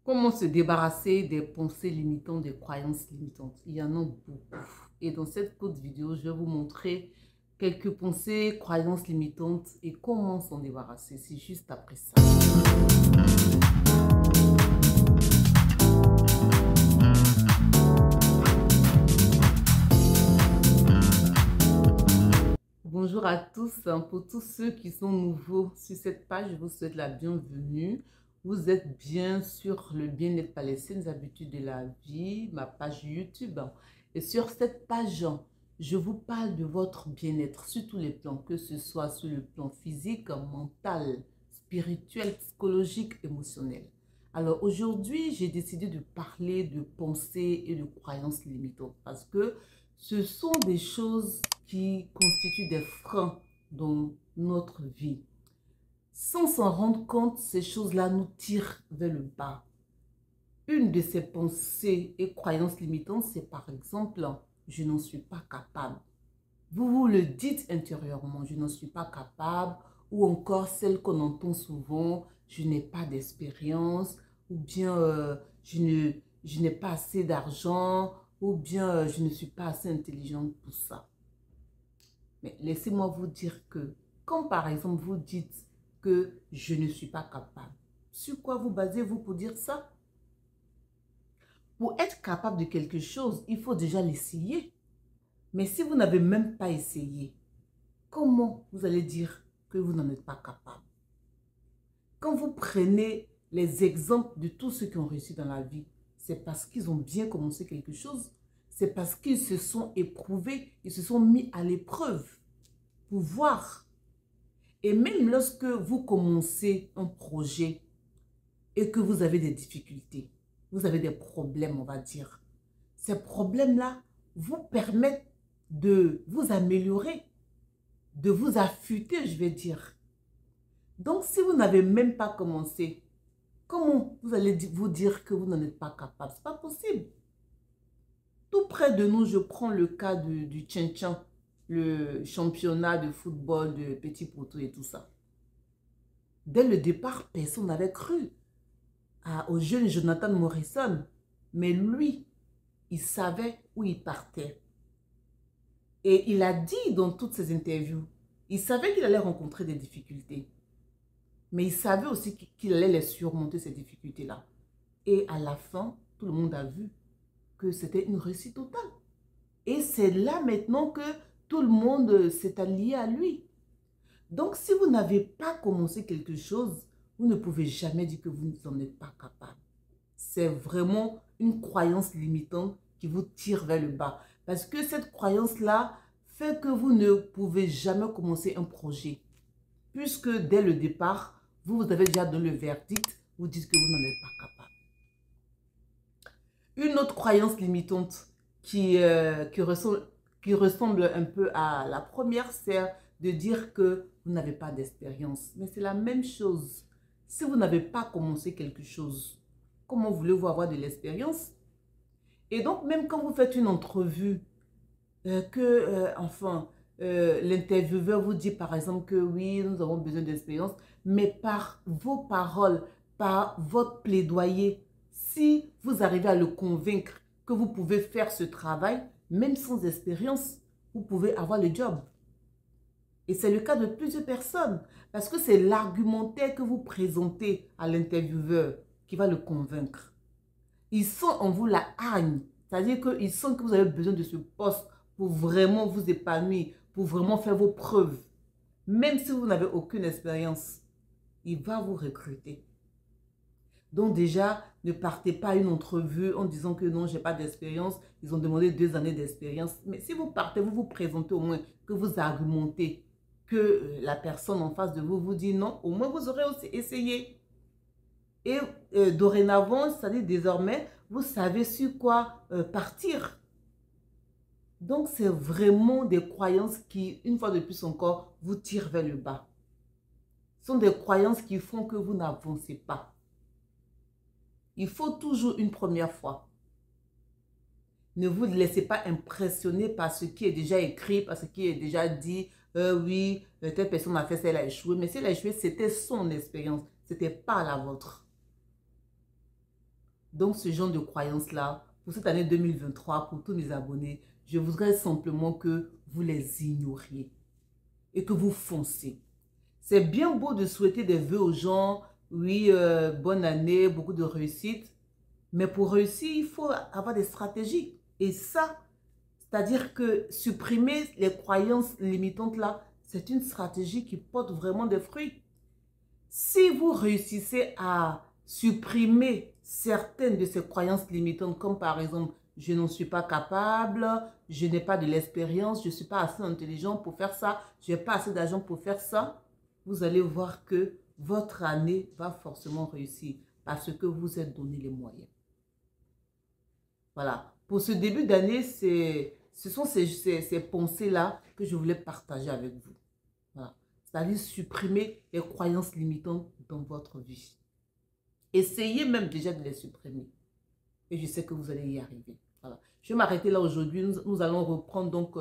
Comment se débarrasser des pensées limitantes, des croyances limitantes? Il y en a beaucoup. Et dans cette courte vidéo, je vais vous montrer quelques pensées, croyances limitantes et comment s'en débarrasser. C'est juste après ça. Bonjour à tous. Pour tous ceux qui sont nouveaux sur cette page, je vous souhaite la bienvenue. Vous êtes bien sur le bien-être par les saines habitudes de la vie, ma page YouTube. Et sur cette page, je vous parle de votre bien-être sur tous les plans, que ce soit sur le plan physique, mental, spirituel, psychologique, émotionnel. Alors aujourd'hui, j'ai décidé de parler de pensées et de croyances limitantes parce que ce sont des choses qui constituent des freins dans notre vie. Sans s'en rendre compte, ces choses-là nous tirent vers le bas. Une de ces pensées et croyances limitantes, c'est par exemple, je n'en suis pas capable. Vous vous le dites intérieurement, je n'en suis pas capable, ou encore celle qu'on entend souvent, je n'ai pas d'expérience, ou bien je n'ai pas assez d'argent, ou bien je ne suis pas assez intelligente pour ça. Mais laissez-moi vous dire que, quand par exemple vous dites que je ne suis pas capable, sur quoi vous basez-vous pour dire ça? Pour être capable de quelque chose, il faut déjà l'essayer. Mais si vous n'avez même pas essayé, comment vous allez dire que vous n'en êtes pas capable? Quand vous prenez les exemples de tous ceux qui ont réussi dans la vie, c'est parce qu'ils ont bien commencé quelque chose. C'est parce qu'ils se sont éprouvés, ils se sont mis à l'épreuve pour voir. Et même lorsque vous commencez un projet et que vous avez des difficultés, vous avez des problèmes, on va dire, ces problèmes-là vous permettent de vous améliorer, de vous affûter, je vais dire. Donc, si vous n'avez même pas commencé, comment vous allez vous dire que vous n'en êtes pas capable? Ce n'est pas possible. Tout près de nous, je prends le cas du Tchin-Tchin, le championnat de football de Petit Poteau et tout ça. Dès le départ, personne n'avait cru au jeune Jonathan Morrison. Mais lui, il savait où il partait. Et il a dit dans toutes ses interviews, il savait qu'il allait rencontrer des difficultés. Mais il savait aussi qu'il allait les surmonter, ces difficultés-là. Et à la fin, tout le monde a vu que c'était une réussite totale. Et c'est là maintenant que tout le monde s'est allié à lui. Donc, si vous n'avez pas commencé quelque chose, vous ne pouvez jamais dire que vous n'en êtes pas capable. C'est vraiment une croyance limitante qui vous tire vers le bas. Parce que cette croyance-là fait que vous ne pouvez jamais commencer un projet. Puisque dès le départ, vous avez déjà donné le verdict, vous dites que vous n'en êtes pas capable. Une autre croyance limitante qui ressemble un peu à la première, c'est de dire que vous n'avez pas d'expérience. Mais c'est la même chose. Si vous n'avez pas commencé quelque chose, comment voulez-vous avoir de l'expérience? Et donc, même quand vous faites une entrevue, l'intervieweur vous dit par exemple que oui, nous avons besoin d'expérience, mais par vos paroles, par votre plaidoyer, si vous arrivez à le convaincre que vous pouvez faire ce travail, même sans expérience, vous pouvez avoir le job. Et c'est le cas de plusieurs personnes, parce que c'est l'argumentaire que vous présentez à l'intervieweur qui va le convaincre. Ils sentent en vous la hargne, c'est-à-dire qu'ils sentent que vous avez besoin de ce poste pour vraiment vous épanouir, pour vraiment faire vos preuves. Même si vous n'avez aucune expérience, il va vous recruter. Donc déjà, ne partez pas à une entrevue en disant que non, je n'ai pas d'expérience. Ils ont demandé 2 années d'expérience. Mais si vous partez, vous vous présentez au moins, que vous argumentez, que la personne en face de vous vous dit non, au moins vous aurez aussi essayé. Et dorénavant, c'est-à-dire désormais, vous savez sur quoi partir. Donc, c'est vraiment des croyances qui, une fois de plus encore, vous tirent vers le bas. Ce sont des croyances qui font que vous n'avancez pas. Il faut toujours une première fois. Ne vous laissez pas impressionner par ce qui est déjà écrit, par ce qui est déjà dit. Oui, telle personne a fait ça, elle a échoué. Mais si elle a échoué, c'était son expérience. Ce n'était pas la vôtre. Donc, ce genre de croyances-là, pour cette année 2023, pour tous mes abonnés, je voudrais simplement que vous les ignoriez et que vous foncez. C'est bien beau de souhaiter des vœux aux gens, oui, bonne année, beaucoup de réussite, mais pour réussir, il faut avoir des stratégies. Et ça, c'est-à-dire que supprimer les croyances limitantes là, c'est une stratégie qui porte vraiment des fruits. Si vous réussissez à supprimer certaines de ces croyances limitantes, comme par exemple, je n'en suis pas capable, je n'ai pas de l'expérience, je ne suis pas assez intelligent pour faire ça, je n'ai pas assez d'argent pour faire ça, vous allez voir que votre année va forcément réussir parce que vous êtes donné les moyens. Voilà. Pour ce début d'année, ce sont ces pensées-là que je voulais partager avec vous. Voilà. C'est-à-dire supprimer les croyances limitantes dans votre vie. Essayez même déjà de les supprimer. Et je sais que vous allez y arriver. Voilà. Je vais m'arrêter là aujourd'hui. Nous allons reprendre donc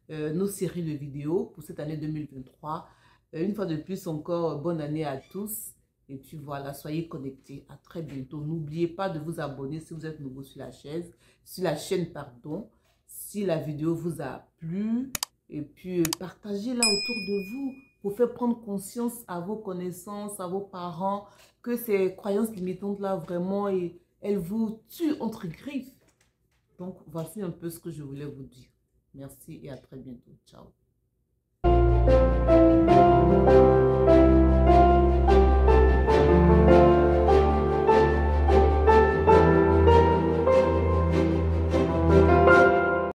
nos séries de vidéos pour cette année 2023. Une fois de plus encore, bonne année à tous. Et puis voilà, soyez connectés. À très bientôt. N'oubliez pas de vous abonner si vous êtes nouveau sur la chaîne, pardon. Si la vidéo vous a plu. Et puis partagez-la autour de vous pour faire prendre conscience à vos connaissances, à vos parents, que ces croyances limitantes-là, vraiment, elles vous tuent entre griffes. Donc, voici un peu ce que je voulais vous dire. Merci et à très bientôt. Ciao.